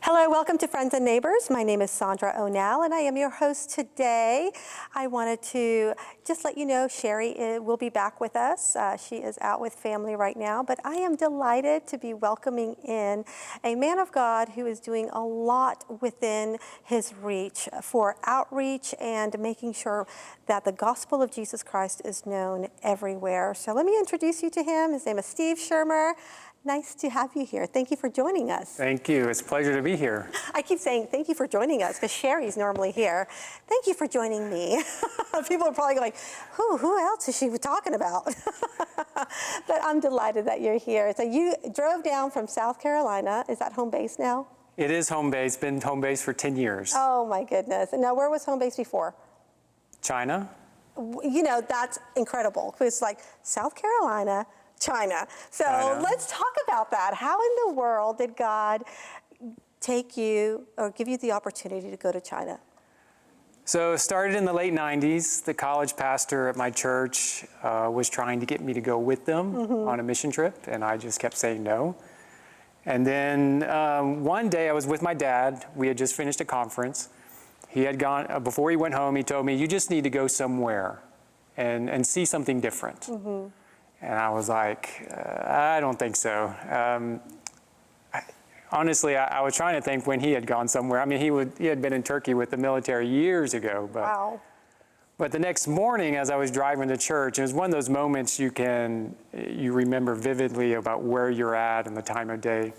Hello, welcome to Friends and Neighbors. My name is Sandra O'Neill and I am your host today. I wanted to just let you know Sherry will be back with us. She is out with family right now, but I am delighted to be welcoming in a man of God who is doing a lot within his reach for outreach and making sure that the gospel of Jesus Christ is known everywhere. So let me introduce you to him. His name is Steve Schirmer. Nice to have you here. Thank you for joining us. Thank you. It's a pleasure to be here. I keep saying thank you for joining us because Sherry's normally here. Thank you for joining me. People are probably going, who else is she talking about? But I'm delighted that you're here. So you drove down from South Carolina. Is that home base now? It is home base. Been home base for 10 years. Oh my goodness. And now where was home base before? China. You know, that's incredible. It's like South Carolina, China. So let's talk about that. How in the world did God take you or give you the opportunity to go to China? So it started in the late 90s. The college pastor at my church was trying to get me to go with them on a mission trip, and I just kept saying no. And then one day I was with my dad. We had just finished a conference. He had gone, before he went home, he told me, you just need to go somewhere and see something different. And I was like, I don't think so. Honestly, I was trying to think when he had gone somewhere. I mean, he had been in Turkey with the military years ago. But, wow. But the next morning, as I was driving to church, it was one of those moments you remember vividly about where you're at and the time of day.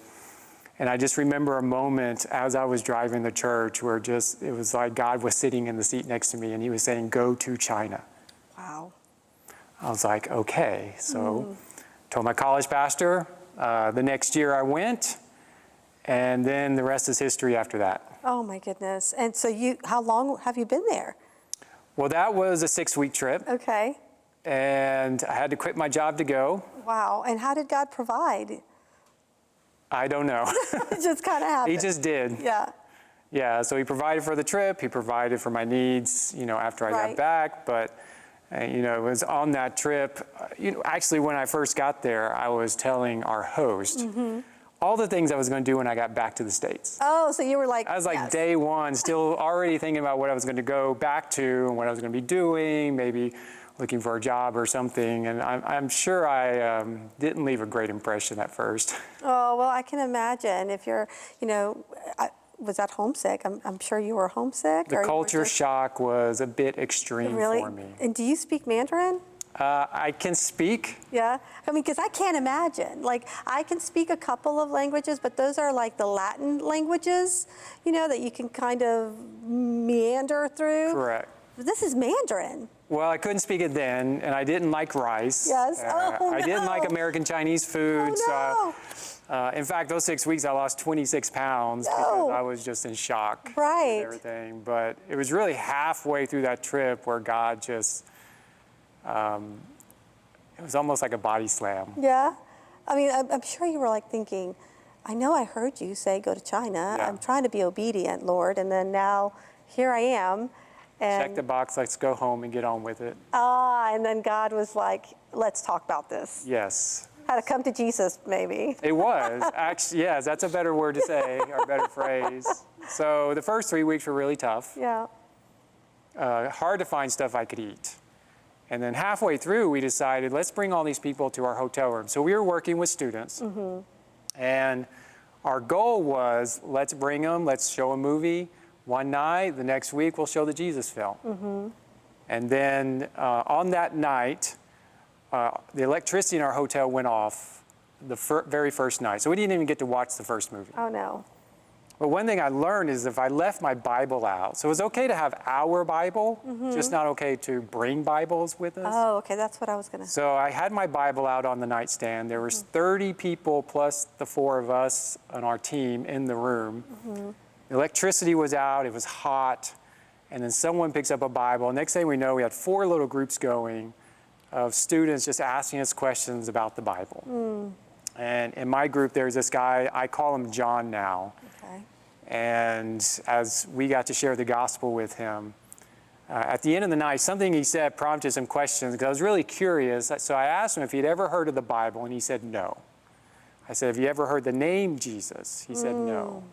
And I just remember a moment as I was driving to church where it was like God was sitting in the seat next to me and he was saying, go to China. Wow. I was like, okay. So told my college pastor. The next year I went, and then the rest is history after that. Oh my goodness. And so how long have you been there? Well, that was a 6-week trip. Okay. And I had to quit my job to go. Wow. And how did God provide? I don't know. It just kind of happened. He just did. Yeah. Yeah, so he provided for the trip. He provided for my needs, after I got back. But it was on that trip, actually when I first got there, I was telling our host all the things I was going to do when I got back to the States. Oh, so you were like, I was like day one, still already thinking about what I was going to go back to and what I was going to be doing, maybe looking for a job or something. And I'm sure I didn't leave a great impression at first. Oh, well, I can imagine if you're, was that homesick? I'm sure you were homesick. The culture shock was a bit extreme for me. And do you speak Mandarin? I can speak. Yeah? I mean, because I can't imagine. Like, I can speak a couple of languages, but those are like the Latin languages, that you can kind of meander through. Correct. But this is Mandarin. Well, I couldn't speak it then, and I didn't like rice. Yes. I didn't like American Chinese food. Oh, no. In fact, those 6 weeks, I lost 26 pounds because I was just in shock. Right. And everything. But it was really halfway through that trip where God just, it was almost like a body slam. Yeah. I mean, I'm sure you were like thinking, I know I heard you say go to China. Yeah. I'm trying to be obedient, Lord. And then now here I am. And check the box, let's go home and get on with it. And then God was like, let's talk about this. Yes. How to come to Jesus, maybe. It was. Actually, yes, that's a better word to say, or a better phrase. So the first 3 weeks were really tough. Yeah. Hard to find stuff I could eat. And then halfway through, we decided, let's bring all these people to our hotel room. So we were working with students. And our goal was, let's bring them, let's show a movie. One night, the next week, we'll show the Jesus film. And then on that night, the electricity in our hotel went off the very first night. So we didn't even get to watch the first movie. Oh, no. But one thing I learned is if I left my Bible out, so it was okay to have our Bible, just not okay to bring Bibles with us. Oh, okay, that's what I was going to say. So I had my Bible out on the nightstand. There was 30 people plus the 4 of us on our team in the room. The electricity was out, it was hot, and then someone picks up a Bible. Next thing we know, we had 4 little groups going of students just asking us questions about the Bible. And in my group, there's this guy, I call him John now. Okay. And as we got to share the gospel with him, at the end of the night, something he said prompted some questions, because I was really curious. So I asked him if he'd ever heard of the Bible, and he said no. I said, have you ever heard the name Jesus? He said no.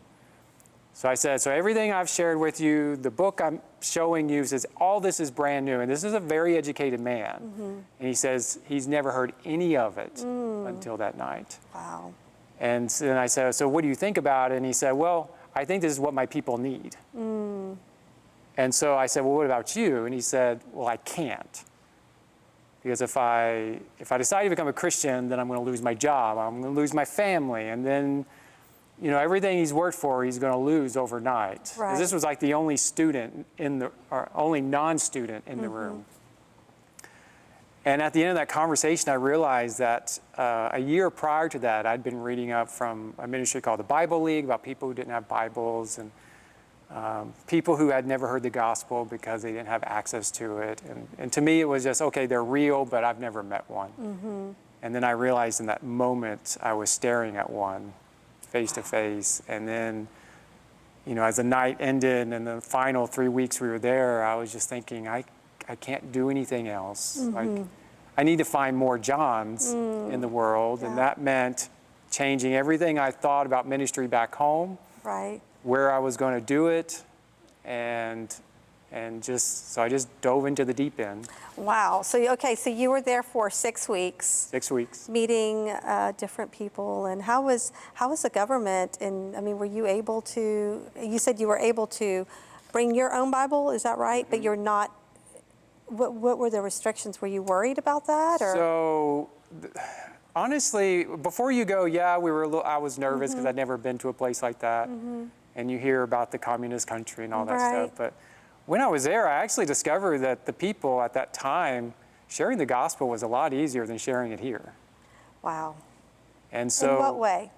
So I said, so everything I've shared with you, the book I'm showing you says all this is brand new. And this is a very educated man. And he says he's never heard any of it until that night. Wow. And then I said, so what do you think about it? And he said, well, I think this is what my people need. And so I said, well, what about you? And he said, well, I can't. Because if I decide to become a Christian, then I'm going to lose my job. I'm going to lose my family. And then, everything he's worked for, he's going to lose overnight. Right. 'Cause this was like the only student or only non-student in the room. And at the end of that conversation, I realized that a year prior to that, I'd been reading up from a ministry called the Bible League about people who didn't have Bibles and people who had never heard the gospel because they didn't have access to it. And to me, it was just, okay, they're real, but I've never met one. And then I realized in that moment, I was staring at one face to face. And then, as the night ended and the final 3 weeks we were there, I was just thinking, I can't do anything else. Like, I need to find more Johns in the world. And that meant changing everything I thought about ministry back home. Right. Where I was going to do it, and so I just dove into the deep end. Wow. So you were there for 6 weeks. 6 weeks. Meeting different people, and how was the government? And were you able to? You said you were able to bring your own Bible. Is that right? But you're not. What were the restrictions? Were you worried about that? Or? So. Honestly, before you go, I was nervous because I'd never been to a place like that. And you hear about the communist country and all that stuff. But when I was there, I actually discovered that the people at that time, sharing the gospel was a lot easier than sharing it here. Wow. And so. In what way?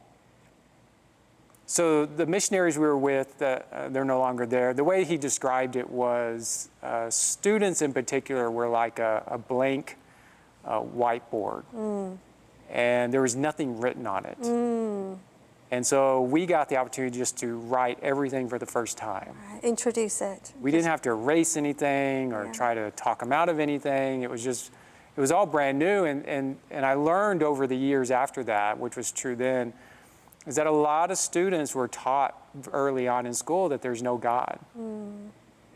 So the missionaries we were with, they're no longer there. The way he described it was students in particular were like a blank whiteboard. And there was nothing written on it. And so we got the opportunity just to write everything for the first time. Introduce it. We didn't have to erase anything or try to talk them out of anything. It was all brand new. And I learned over the years after that, which was true then, is that a lot of students were taught early on in school that there's no God.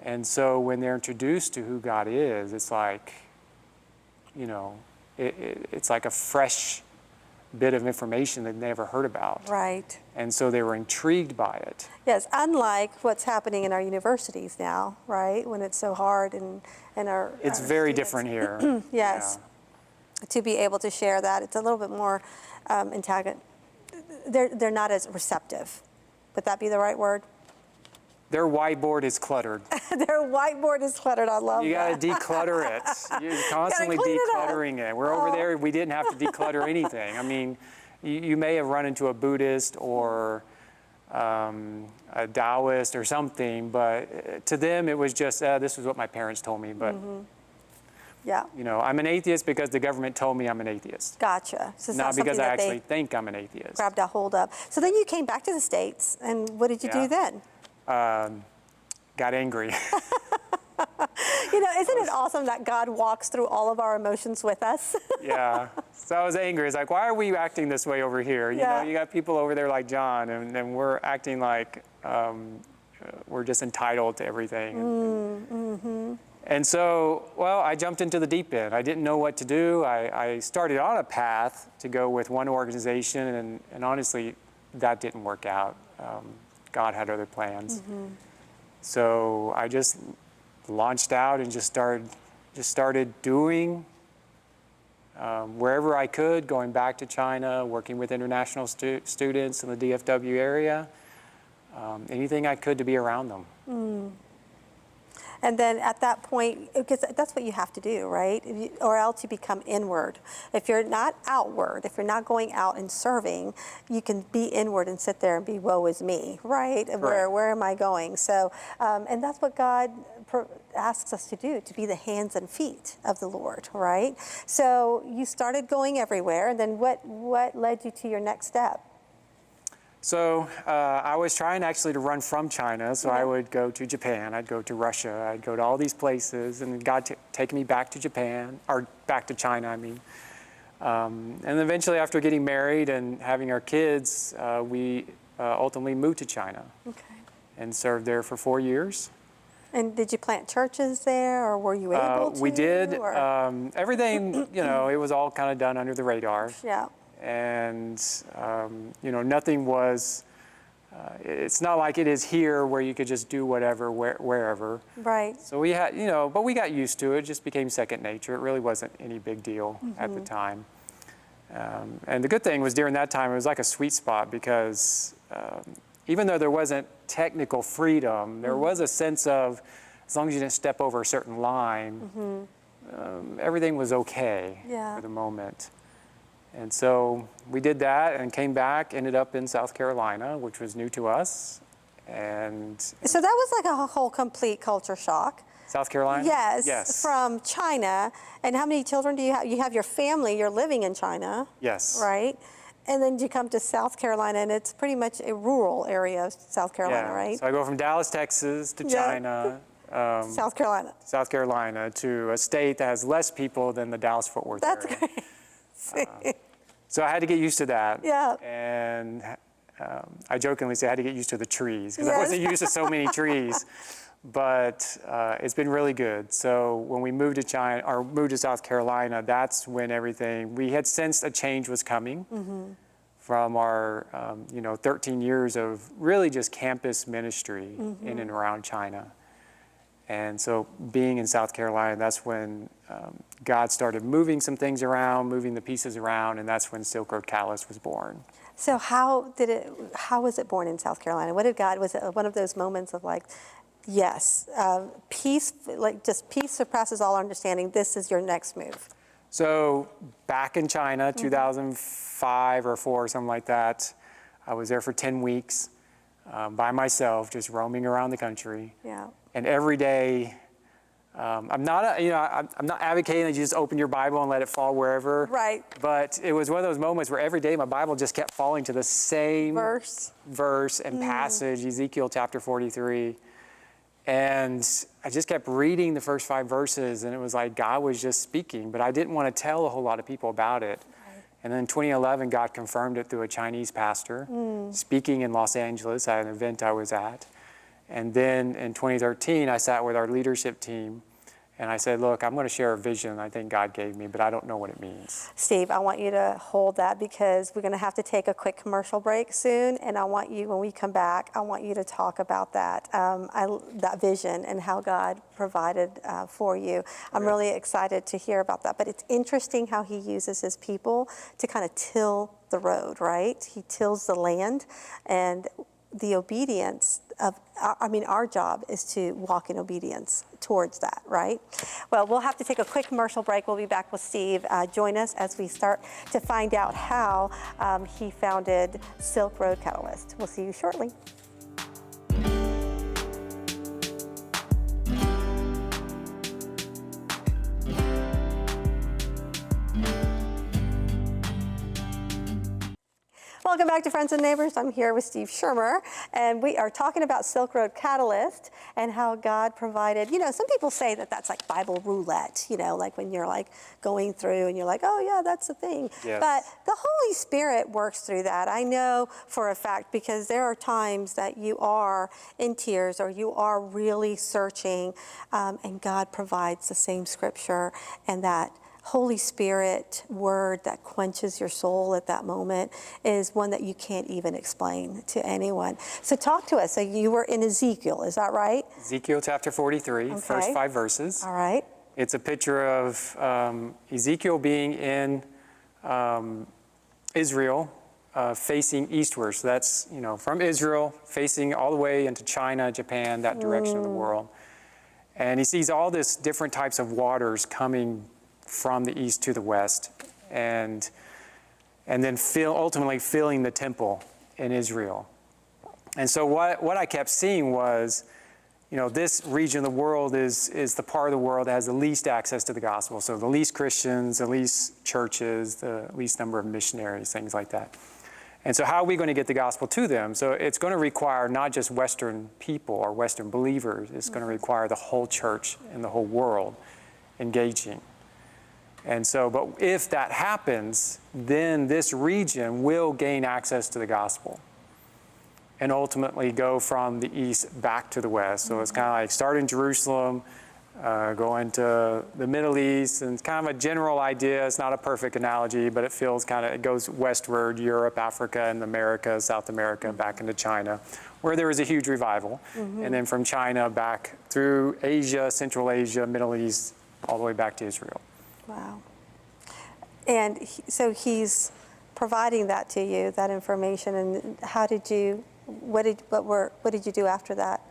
And so when they're introduced to who God is, it's like, it's like a fresh bit of information they'd never heard about. Right. And so they were intrigued by it. Yes, unlike what's happening in our universities now, right? When it's so hard and our It's our very students. different here. Yes. To be able to share that, it's a little bit more antagonist. They're not as receptive. Would that be the right word? Their whiteboard is cluttered. Their whiteboard is cluttered. I love You that. got to declutter it. You're constantly clean it up. decluttering it. We're over there, we didn't have to declutter anything. I mean, you may have run into a Buddhist or a Taoist or something, but to them it was just, this is what my parents told me. But, Yeah. I'm an atheist because the government told me I'm an atheist. Gotcha. So it's Not because something I that they actually think I'm an atheist. grabbed a hold of. So then you came back to the States, and what did you do then? Got angry. Isn't it awesome that God walks through all of our emotions with us? Yeah. So I was angry. It's like, why are we acting this way over here? You got people over there like John, and we're acting like we're just entitled to everything. And so, I jumped into the deep end. I didn't know what to do. I started on a path to go with one organization, and honestly, that didn't work out. God had other plans. So I just launched out and just started doing wherever I could, going back to China, working with international students in the DFW area, anything I could to be around them. And then at that point, because that's what you have to do, right? Or else you become inward. If you're not outward, if you're not going out and serving, you can be inward and sit there and be, woe is me, right? Where am I going? So, and that's what God asks us to do, to be the hands and feet of the Lord, right? So you started going everywhere, and then what led you to your next step? So I was trying actually to run from China, so I would go to Japan, I'd go to Russia, I'd go to all these places, and God taking me back to Japan, or back to China, I mean. And eventually, after getting married and having our kids, we ultimately moved to China. Okay. and served there for 4 years. And did you plant churches there, or were you able to? We did. or- Everything, it was all kind of done under the radar. Yeah. And, nothing was, it's not like it is here where you could just do whatever, wherever. Right. So we had, but we got used to it. It just became second nature. It really wasn't any big deal at the time. And the good thing was during that time, it was like a sweet spot because even though there wasn't technical freedom, there was a sense of, as long as you didn't step over a certain line, everything was okay for the moment. And so we did that and came back, ended up in South Carolina, which was new to us. And So that was like a whole complete culture shock. South Carolina? Yes. Yes. From China. And how many children do you have? You have your family, you're living in China. Yes. Right? And then you come to South Carolina, and it's pretty much a rural area of South Carolina, right? So I go from Dallas, Texas to China, South Carolina. South Carolina, to a state that has less people than the Dallas-Fort Worth That's area. great. So I had to get used to that. Yeah. And I jokingly say I had to get used to the trees because I Yes. wasn't used to so many trees. But it's been really good. So when we moved to China or moved to South Carolina, that's when we had sensed a change was coming from our 13 years of really just campus ministry in and around China. And so being in South Carolina, that's when God started moving some things around, moving the pieces around, and that's when Silk Road Catalyst was born. So how was it born in South Carolina? Was it one of those moments of like, yes, peace, like just peace surpasses all understanding, this is your next move? So back in China, 2005 or 4, something like that, I was there for 10 weeks by myself, just roaming around the country. Yeah. And every day, I'm not advocating that you just open your Bible and let it fall wherever. Right. But it was one of those moments where every day my Bible just kept falling to the same verse and passage, Ezekiel chapter 43. And I just kept reading the first 5 verses, and it was like God was just speaking, but I didn't want to tell a whole lot of people about it. Right. And then in 2011, God confirmed it through a Chinese pastor speaking in Los Angeles at an event I was at. And then in 2013, I sat with our leadership team, and I said, look, I'm going to share a vision I think God gave me, but I don't know what it means. Steve, I want you to hold that because we're going to have to take a quick commercial break soon, and I want you, when we come back, I want you to talk about that, that vision and how God provided for you. I'm really excited to hear about that, but it's interesting how he uses his people to kind of till the road, right? He tills the land, and the obedience of, our job is to walk in obedience towards that, right? Well, we'll have to take a quick commercial break. We'll be back with Steve. Join us as we start to find out how he founded Silk Road Catalyst. We'll see you shortly. Welcome back to Friends and Neighbors. I'm here with Steve Schirmer, and we are talking about Silk Road Catalyst and how God provided. Some people say that that's like Bible roulette, like when you're like going through and you're like, oh yeah, that's the thing. Yes. But the Holy Spirit works through that. I know for a fact because there are times that you are in tears or you are really searching, and God provides the same scripture and that Holy Spirit word that quenches your soul at that moment is one that you can't even explain to anyone. So talk to us. So you were in Ezekiel, is that right? Ezekiel chapter 43, first 5 verses. All right. It's a picture of Ezekiel being in Israel, facing eastward. So that's, from Israel, facing all the way into China, Japan, that direction of the world. And he sees all this different types of waters coming from the east to the west, and then ultimately filling the temple in Israel. And so what I kept seeing was, this region of the world is the part of the world that has the least access to the gospel. So the least Christians, the least churches, the least number of missionaries, things like that. And so how are we going to get the gospel to them? So it's going to require not just Western people or Western believers, it's going to require the whole church and the whole world engaging. And so, but if that happens, then this region will gain access to the gospel. and ultimately go from the east back to the west. So it's kind of like start in Jerusalem, going to the Middle East, and it's kind of a general idea. It's not a perfect analogy, but it feels kind of, it goes westward, Europe, Africa, and America, South America, back into China, where there was a huge revival. And then from China back through Asia, Central Asia, Middle East, all the way back to Israel. Wow. And so he's providing that to you, that information, and how did you, what did you do after that?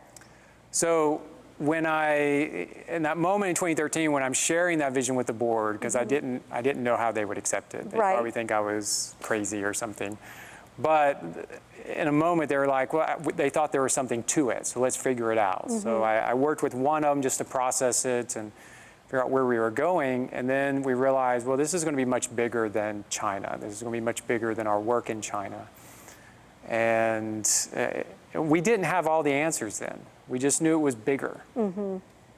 So in that moment in 2013, when I'm sharing that vision with the board, because I didn't know how they would accept it. They probably think I was crazy or something. But in a moment, they were like, well, they thought there was something to it, so let's figure it out. So I worked with one of them just to process it and figure out where we were going. And then we realized, well, this is going to be much bigger than China. This is going to be much bigger than our work in China. And we didn't have all the answers then. We just knew it was bigger.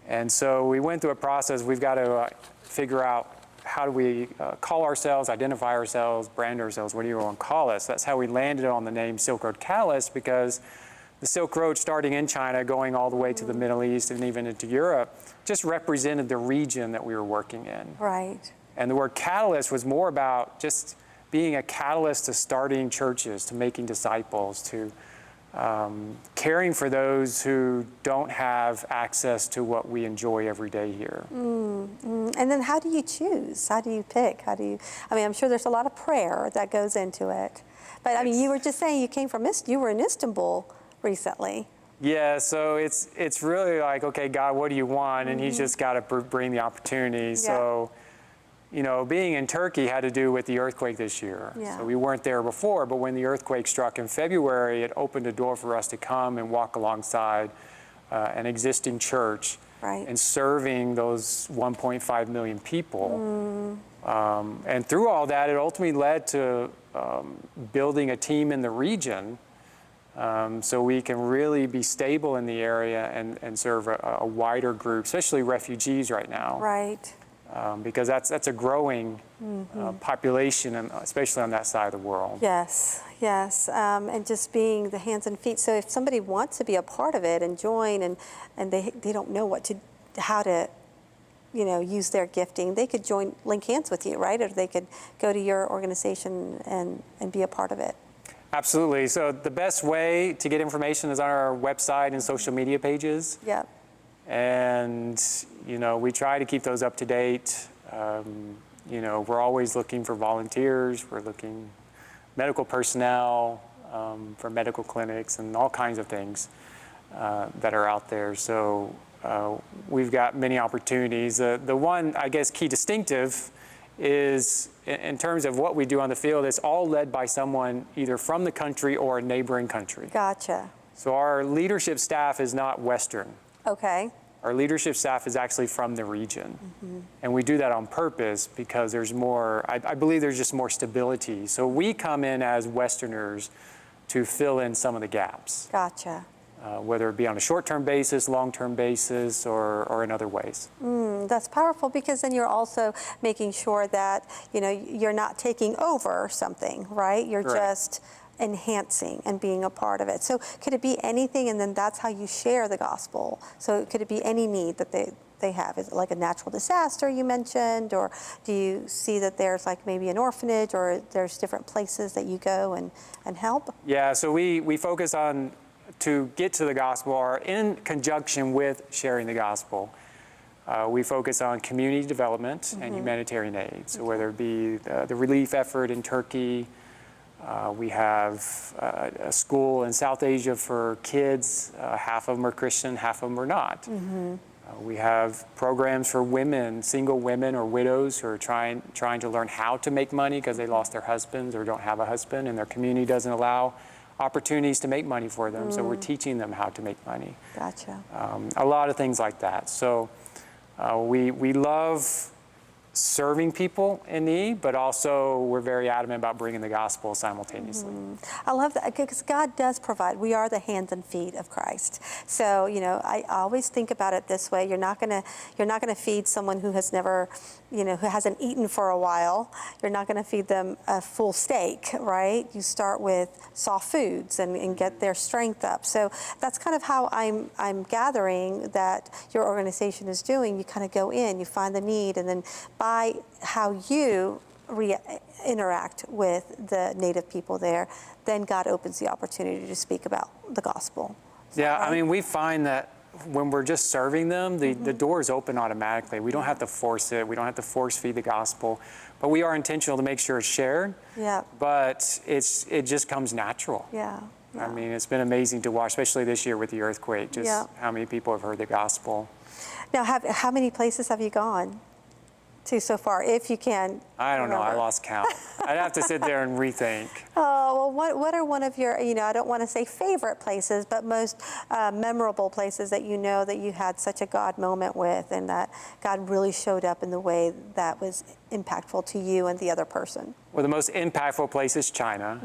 And so we went through a process. We've got to figure out, how do we call ourselves, identify ourselves, brand ourselves, what do you want to call us? That's how we landed on the name Silk Road Catalyst, because the Silk Road, starting in China, going all the way to the Middle East and even into Europe, just represented the region that we were working in. Right. And the word catalyst was more about just being a catalyst to starting churches, to making disciples, to caring for those who don't have access to what we enjoy every day here. And then how do you choose? How do you pick? I mean, I'm sure there's a lot of prayer that goes into it. But I mean, you were just saying you were in Istanbul recently. Yeah, so it's really like, okay, God, what do you want? And He's just got to bring the opportunity. So, you know, being in Turkey had to do with the earthquake this year. So we weren't there before, but when the earthquake struck in February, it opened a door for us to come and walk alongside an existing church and serving those 1.5 million people. And through all that, it ultimately led to building a team in the region so we can really be stable in the area and serve a wider group, especially refugees right now. Right. Because that's a growing population, and especially on that side of the world. Yes, yes, and just being the hands and feet. So if somebody wants to be a part of it and join, and they don't know how to, you know, use their gifting, they could link hands with you, right? Or they could go to your organization and be a part of it. Absolutely. So the best way to get information is on our website and social media pages. Yep. And, you know, we try to keep those up to date. You know, we're always looking for volunteers. We're looking medical personnel for medical clinics and all kinds of things that are out there. So we've got many opportunities. The one, I guess, key distinctive is in terms of what we do on the field, it's all led by someone either from the country or a neighboring country. Gotcha. So our leadership staff is not Western. Okay. Our leadership staff is actually from the region. And we do that on purpose because there's more, I believe there's just more stability. So we come in as Westerners to fill in some of the gaps. Gotcha. Whether it be on a short-term basis, long-term basis, or in other ways. That's powerful, because then you're also making sure that, you know, you're not taking over something, right? You're just enhancing and being a part of it. So could it be anything, and then that's how you share the gospel? So could it be any need that they have? Is it like a natural disaster you mentioned, or do you see that there's like maybe an orphanage, or there's different places that you go and help? Yeah, so we focus on, to get to the gospel, or in conjunction with sharing the gospel, we focus on community development and humanitarian aid. So whether it be the relief effort in Turkey, we have a school in South Asia for kids. Half of them are Christian, half of them are not. We have programs for women, single women or widows who are trying to learn how to make money because they lost their husbands or don't have a husband, and their community doesn't allow opportunities to make money for them. So we're teaching them how to make money. Gotcha. A lot of things like that. So we love serving people in need, but also we're very adamant about bringing the gospel simultaneously. I love that because God does provide. We are the hands and feet of Christ. So, I always think about it this way. You're not gonna feed someone who has never, who hasn't eaten for a while. You're not gonna feed them a full steak, right? You start with soft foods and get their strength up. So that's kind of how I'm gathering that your organization is doing. You kind of go in, you find the need, and then by how you interact with the native people there, then God opens the opportunity to speak about the gospel. Yeah, right? I mean, we find that when we're just serving them, the doors open automatically. We don't have to force it. We don't have to force feed the gospel, but we are intentional to make sure it's shared. Yeah. But it just comes natural. Yeah. I mean, it's been amazing to watch, especially this year with the earthquake, just Yeah. how many people have heard the gospel. Now, how many places have you gone to so far, if you can? I don't know. I remember? lost count. I'd have to sit there and rethink. Oh, well, what are one of your, I don't want to say favorite places, but most memorable places that that you had such a God moment with, and that God really showed up in the way that was impactful to you and the other person? Well, the most impactful place is China.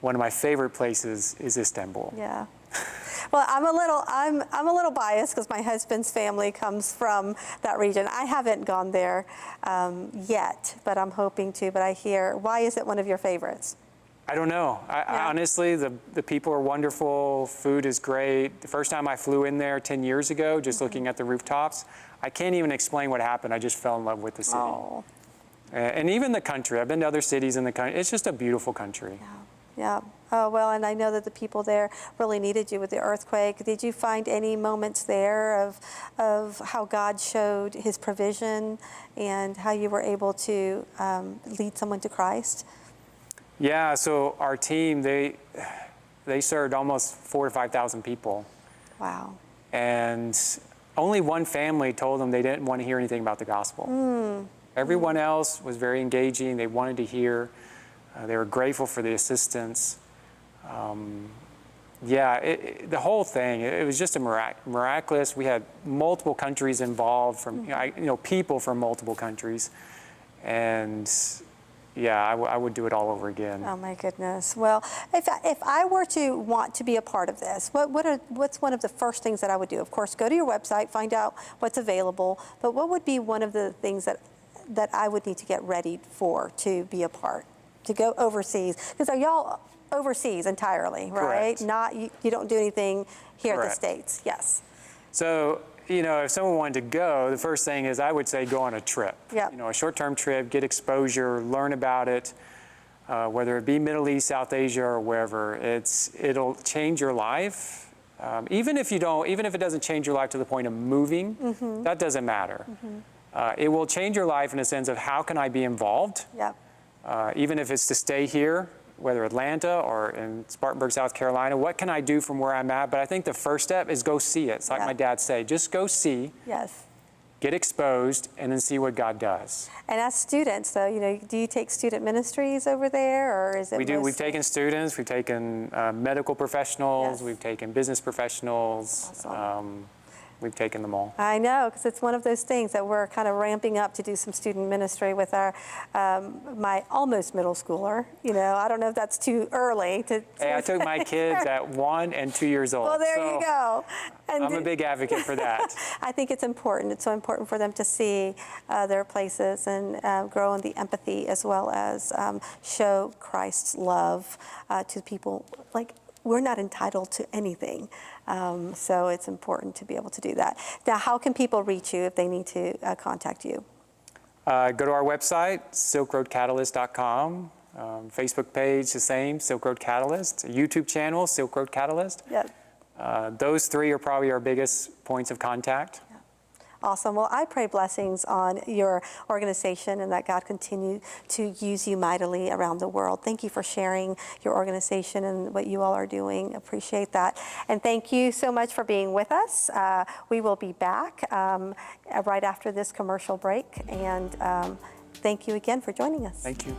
One of my favorite places is Istanbul. Yeah. Well, I'm a little biased because my husband's family comes from that region. I haven't gone there yet, but I'm hoping to. But I hear, why is it one of your favorites? I don't know. Honestly, the people are wonderful. Food is great. The first time I flew in there 10 years ago, just looking at the rooftops, I can't even explain what happened. I just fell in love with the city. Oh. And even the country. I've been to other cities in the country. It's just a beautiful country. Yeah. Oh, well, and I know that the people there really needed you with the earthquake. Did you find any moments there of how God showed his provision and how you were able to lead someone to Christ? Yeah, so our team, they served almost 4,000 to 5,000 people. Wow. And only one family told them they didn't want to hear anything about the gospel. Everyone else was very engaging. They wanted to hear. They were grateful for the assistance. The whole thing, it was just a miraculous. We had multiple countries involved, from people from multiple countries. And I would do it all over again. Oh my goodness. Well, if I were to want to be a part of this, what's one of the first things that I would do? Of course, go to your website, find out what's available, but what would be one of the things that I would need to get ready for to be a part, to go overseas? Because are y'all overseas entirely, right? Correct. Not, you don't do anything here in the Correct. States. Yes. So, if someone wanted to go, the first thing is I would say go on a trip. Yeah. A short-term trip, get exposure, learn about it, whether it be Middle East, South Asia, or wherever. It'll change your life. Even if it doesn't change your life to the point of moving, that doesn't matter. It will change your life in a sense of how can I be involved? Yep. Even if it's to stay here, whether Atlanta or in Spartanburg, South Carolina, what can I do from where I'm at? But I think the first step is go see it. It's like my dad said, just go see, Yes. get exposed, and then see what God does. And as students, though, do you take student ministries over there, or is it? We do. We've mostly- taken students, we've taken medical professionals, Yes. we've taken business professionals. Awesome. We've taken them all. I know, because it's one of those things that we're kind of ramping up to do some student ministry with our my almost middle schooler. I don't know if that's too early to. Hey, I took my kids at 1 and 2 years old. Well, there you go. And I'm a big advocate for that. I think it's important. It's so important for them to see their places and grow in the empathy, as well as show Christ's love to people. Like, we're not entitled to anything. So it's important to be able to do that. Now, how can people reach you if they need to contact you? Go to our website, silkroadcatalyst.com. Facebook page, the same, Silk Road Catalyst. YouTube channel, Silk Road Catalyst. Yep. Those three are probably our biggest points of contact. Awesome. Well, I pray blessings on your organization and that God continue to use you mightily around the world. Thank you for sharing your organization and what you all are doing. Appreciate that. And thank you so much for being with us. We will be back right after this commercial break. And thank you again for joining us. Thank you.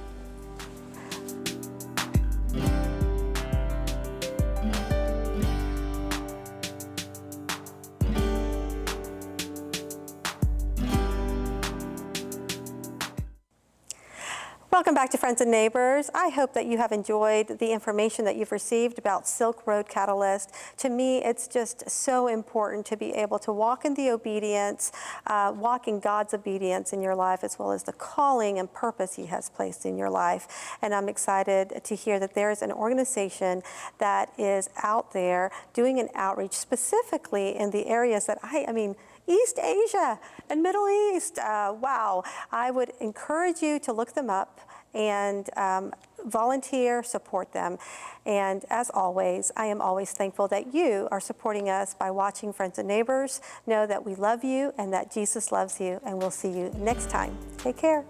Welcome back to Friends and Neighbors. I hope that you have enjoyed the information that you've received about Silk Road Catalyst. To me, it's just so important to be able to walk in the obedience, walk in God's obedience in your life, as well as the calling and purpose He has placed in your life. And I'm excited to hear that there is an organization that is out there doing an outreach specifically in the areas that I mean, East Asia and Middle East. Wow. I would encourage you to look them up and volunteer, support them. And as always, I am always thankful that you are supporting us by watching Friends and Neighbors. Know that we love you and that Jesus loves you, and we'll see you next time. Take care.